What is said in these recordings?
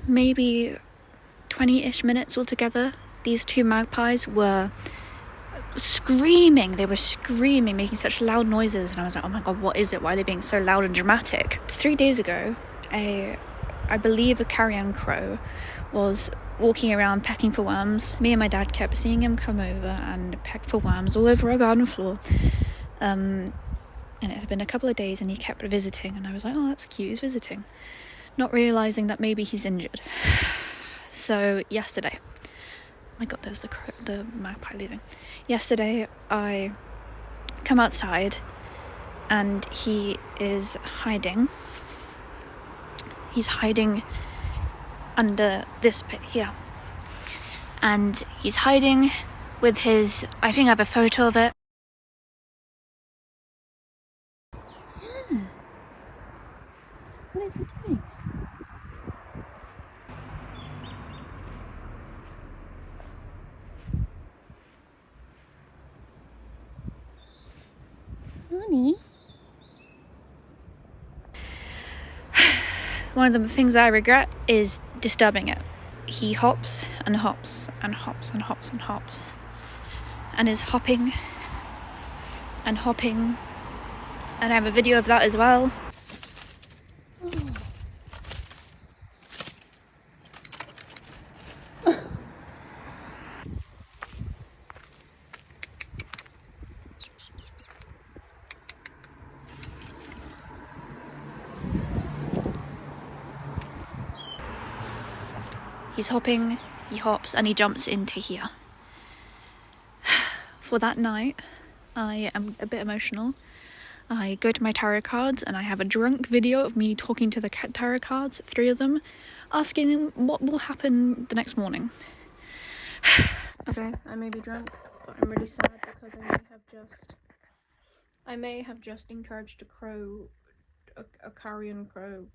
maybe 20-ish minutes altogether, these two magpies were screaming. They were screaming, making such loud noises, and I was like, oh my god, what is it? Why are they being so loud and dramatic? 3 days ago, I believe a carrion crow was walking around pecking for worms. Me and my dad kept seeing him come over and peck for worms all over our garden floor. And it had been a couple of days and he kept visiting, and I was like, oh, that's cute, he's visiting. Not realising that maybe he's injured. So yesterday, oh my god, there's the magpie leaving. Yesterday, I come outside and he is hiding. He's hiding under this bit here. And he's hiding with his, I think I have a photo of it. What is he doing? Honey? One of the things I regret is disturbing it. He hops and hops and hops and hops and hops and is hopping and hopping, and I have a video of that as well. He's hopping, he hops, and he jumps into here. For that night, I am a bit emotional. I go to my tarot cards and I have a drunk video of me talking to the tarot cards, 3 of them, asking them what will happen the next morning. Okay, I may be drunk, but I'm really sad because I may have just encouraged a carrion crow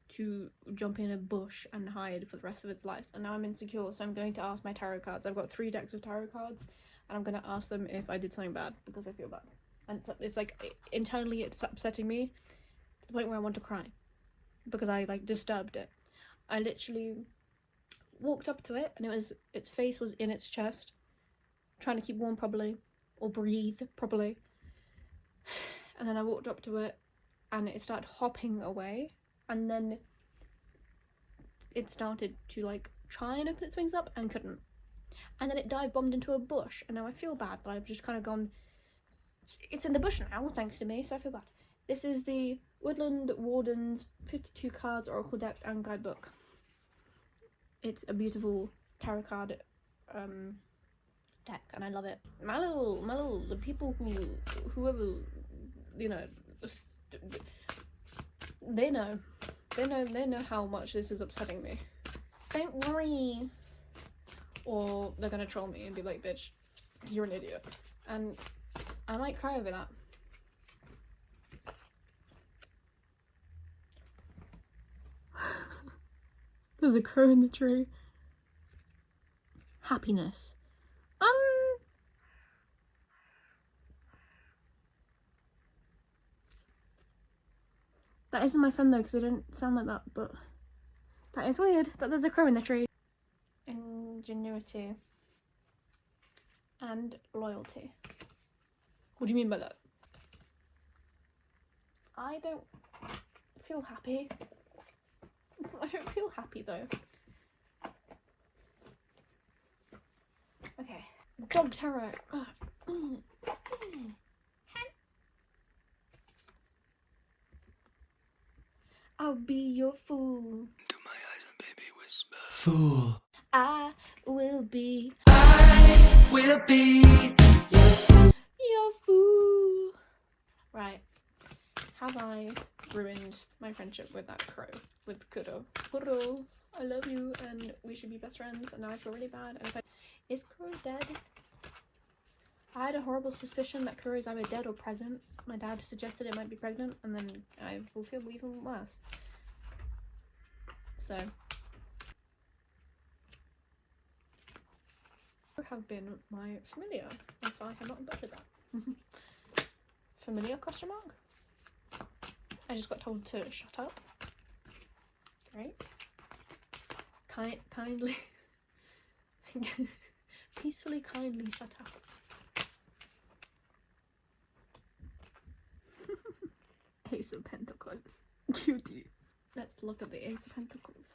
to jump in a bush and hide for the rest of its life, and now I'm insecure, so I'm going to ask my tarot cards. I've got 3 decks of tarot cards, and I'm going to ask them if I did something bad, because I feel bad, and it's like, internally it's upsetting me to the point where I want to cry, because I like disturbed it. I literally walked up to it, and its face was in its chest, trying to keep warm properly, or breathe properly, and then I walked up to it, and it started hopping away. And then it started to like try and open its wings up and couldn't. And then it dive bombed into a bush. And now I feel bad that I've just kind of gone, it's in the bush now, thanks to me, so I feel bad. This is the Woodland Warden's 52 cards Oracle deck and guidebook. It's a beautiful tarot card deck, and I love it. My little, the people whoever, you know, they know how much this is upsetting me. Don't worry. Or they're gonna troll me and be like, bitch, you're an idiot. And I might cry over that. There's a crow in the tree. Happiness. That isn't my friend though, because they don't sound like that, but that is weird that there's a crow in the tree. Ingenuity and loyalty. What do you mean by that? I don't feel happy. I don't feel happy though. Okay, dog tarot. I'll be your fool. Into my eyes and baby whisper. Fool. I will be your fool. Right. Have I ruined my friendship with that crow? With Kuro? Kuro, I love you and we should be best friends, and now I feel really bad. And is Kuro dead? I had a horrible suspicion that Kuro is either dead or pregnant. My dad suggested it might be pregnant, and then I will feel even worse. So, have been my familiar, if I have not butchered that. Familiar question mark? I just got told to shut up. right? Kindly. Peacefully, kindly shut up. Ace of Pentacles. Cutie. Let's look at the Ace of Pentacles.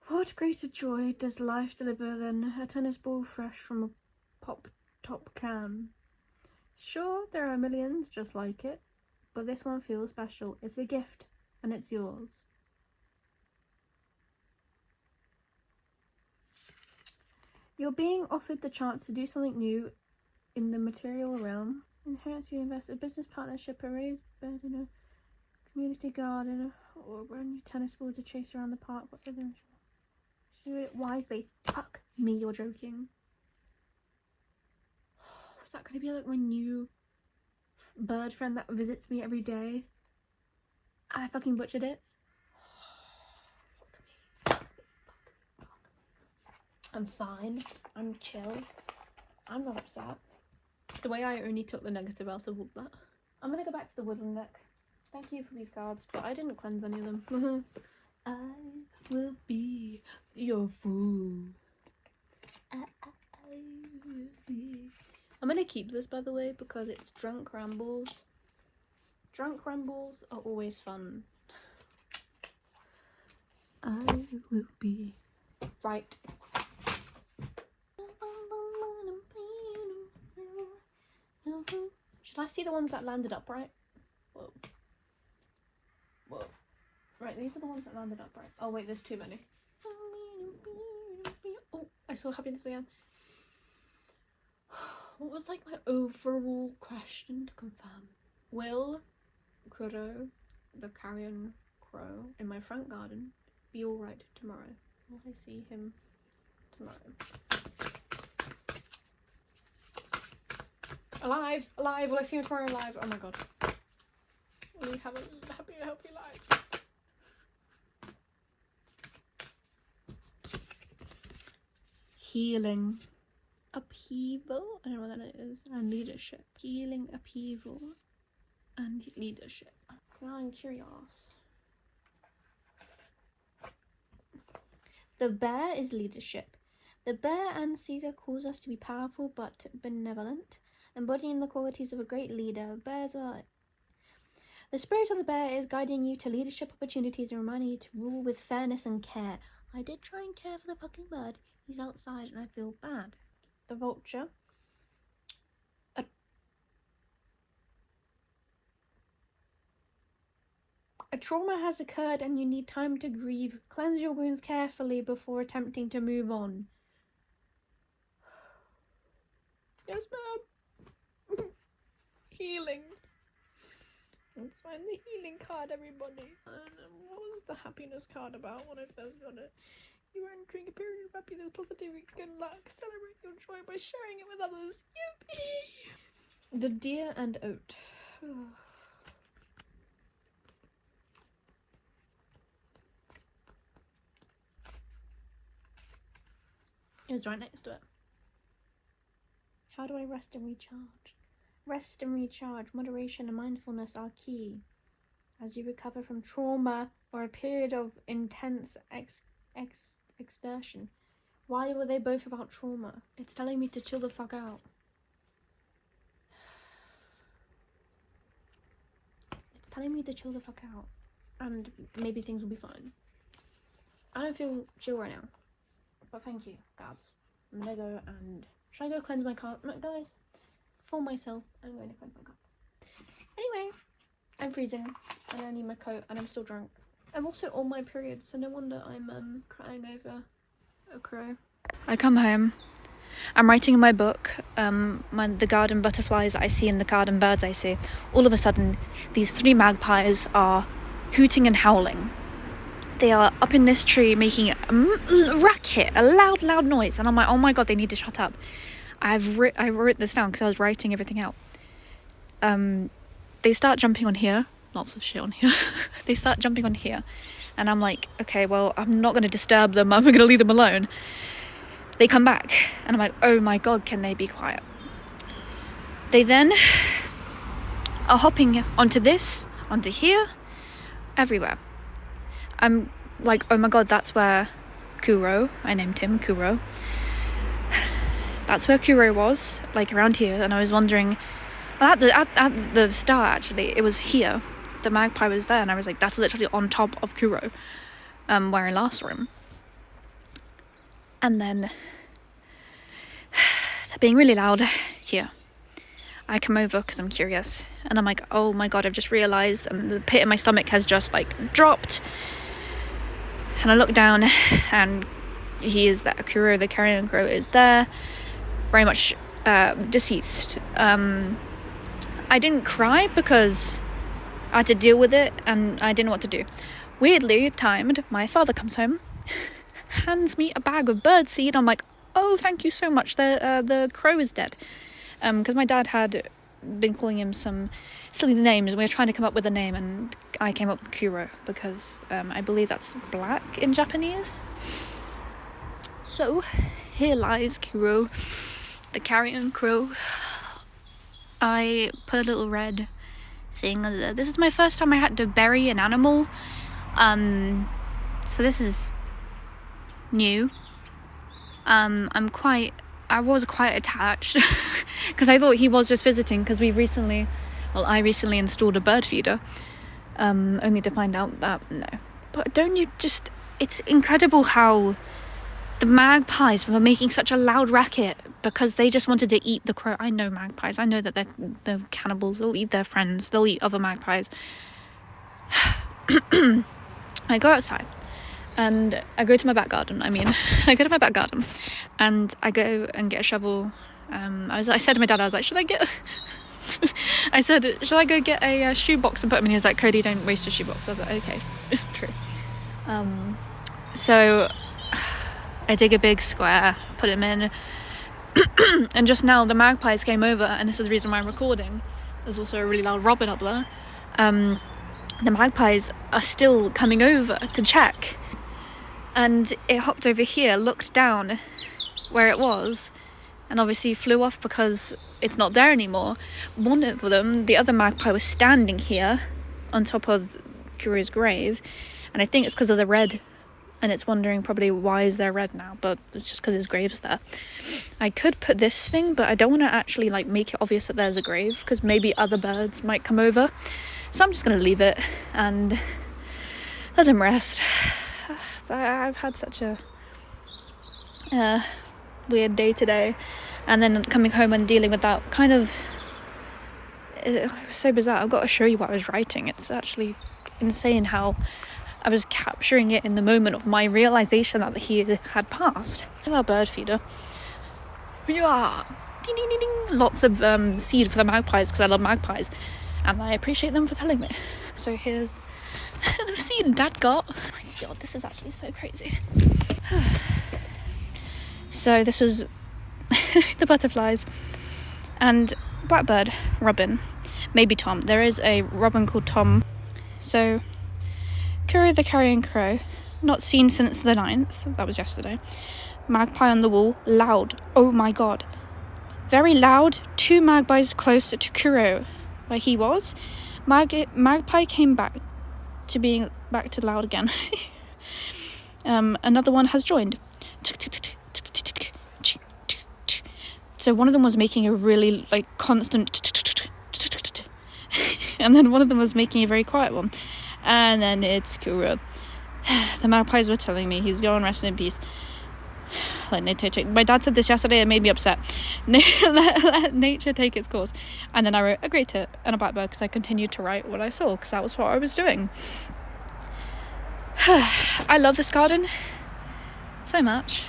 What greater joy does life deliver than a tennis ball fresh from a pop-top can? Sure, there are millions just like it, but this one feels special. It's a gift, and it's yours. You're being offered the chance to do something new in the material realm. Enhance your invest a business partnership, a raised bed in a community garden, or a brand new tennis ball to chase around the park. What do it wisely. Fuck me, you're joking. Is that gonna be like my new bird friend that visits me every day? And I fucking butchered it. Fuck me. I'm fine. I'm chill. I'm not upset. The way I only took the negative out of all that. I'm gonna go back to the woodland deck. Thank you for these cards, but I didn't cleanse any of them. I will be your fool. I will be. I'm gonna keep this, by the way, because it's drunk rambles. Drunk rambles are always fun. I will be. Right. Should I see the ones that landed upright? Whoa. Whoa. Right, these are the ones that landed upright. Oh wait, there's too many. Oh, I saw happiness again. What was like my overall question to confirm? Will Corone, the carrion crow in my front garden, be alright tomorrow? Will I see him tomorrow? Alive! Alive! Will I see him tomorrow alive? Oh my god. Will he have a happy and healthy life? Healing. Upheaval? I don't know what that is. And leadership. Healing, upheaval, and leadership. Now I'm curious. The bear is leadership. The bear and cedar calls us to be powerful but benevolent, embodying the qualities of a great leader. Bears are... The spirit of the bear is guiding you to leadership opportunities and reminding you to rule with fairness and care. I did try and care for the fucking bird. He's outside and I feel bad. The vulture. A trauma has occurred and you need time to grieve. Cleanse your wounds carefully before attempting to move on. Yes, ma'am. Healing. Let's find the healing card, everybody. And what was the happiness card about when I first got it? You are entering a period of happiness, positivity, good luck. Celebrate your joy by sharing it with others. Yippee! The deer and oat. It was right next to it. How do I rest and recharge? Rest and recharge, moderation and mindfulness are key as you recover from trauma or a period of intense exertion. Why were they both about trauma? It's telling me to chill the fuck out. It's telling me to chill the fuck out. And maybe things will be fine. I don't feel chill right now. But thank you, guys. I'm gonna go and... Should I go cleanse my card? No, guys, for myself, I'm going to cleanse my card. Anyway, I'm freezing and I need my coat and I'm still drunk. I'm also on my period, so no wonder I'm crying over a crow. I come home. I'm writing in my book, the garden butterflies that I see and the garden birds I see. All of a sudden, these 3 magpies are hooting and howling. They are up in this tree making a racket, a loud noise. And I'm like, oh my god, they need to shut up. I wrote this down because I was writing everything out. They start jumping on here. Lots of shit on here. They start jumping on here. And I'm like, okay, well, I'm not going to disturb them. I'm going to leave them alone. They come back. And I'm like, oh my God, can they be quiet? They then are hopping onto this, onto here, everywhere. I'm like, oh my God, that's where Kuro, I named him Kuro. That's where Kuro was, like around here. And I was wondering, at the start actually, it was here. The magpie was there, and I was like, that's literally on top of Kuro, where I last saw him. And then they're being really loud here. I come over because I'm curious, and I'm like, oh my God, I've just realised, and the pit in my stomach has just like dropped. And I look down, and he is there. Kuro, the carrion crow, is there, very much deceased. I didn't cry because I had to deal with it, and I didn't know what to do. Weirdly timed, my father comes home, hands me a bag of birdseed. I'm like, oh, thank you so much. The crow is dead. Because my dad had been calling him some silly names, and we were trying to come up with a name, and I came up with Kuro because I believe that's black in Japanese. So here lies Kuro, the carrion crow. I put a little red thing under there. This is my first time I had to bury an animal. So this is new. I was quite attached because I thought he was just visiting, because I recently installed a bird feeder, only to find out that no. But don't you just, it's incredible how the magpies were making such a loud racket because they just wanted to eat the crow. I know magpies. I know that they're cannibals. They'll eat their friends. They'll eat other magpies. I go outside and I go to my back garden. I go to my back garden and I go and get a shovel. I said to my dad, I was like, should I go get a shoebox and put them in? He was like, Cody, don't waste your shoebox. I was like, okay, true. So I dig a big square, put him in, and just now the magpies came over, and this is the reason why I'm recording. There's also a really loud robin up there. The magpies are still coming over to check, and it hopped over here, looked down where it was, and obviously flew off because it's not there anymore. One of them, the other magpie, was standing here on top of Kuro's grave, and I think it's because of the red, and it's wondering probably why is there red now, but it's just because his grave's there. I could put this thing, but I don't want to actually like make it obvious that there's a grave, because maybe other birds might come over. So I'm just going to leave it and let him rest. I've had such a weird day today, and then coming home and dealing with that kind of, it was so bizarre. I've got to show you what I was writing. It's actually insane how I was capturing it in the moment of my realization that he had passed. Here's our bird feeder. Yeah, ding, ding, ding, ding. Lots of seed for the magpies, because I love magpies and I appreciate them for telling me. So here's the seed Dad got. Oh my God, this is actually so crazy. So this was the butterflies and blackbird, robin, maybe Tom. There is a robin called Tom. So Kuro the carrion crow, not seen since the 9th, that was yesterday. Magpie on the wall, loud, oh my God. Very loud, 2 magpies closer to Kuro, where he was. Magpie came back to loud again. Another one has joined. So one of them was making a really like constant, and then one of them was making a very quiet one. And then it's Kuro. The magpies were telling me he's going, rest in peace. Let nature take. My dad said this yesterday, it made me upset. Let nature take its course. And then I wrote a great tit and a blackbird, because I continued to write what I saw, because that was what I was doing. I love this garden so much.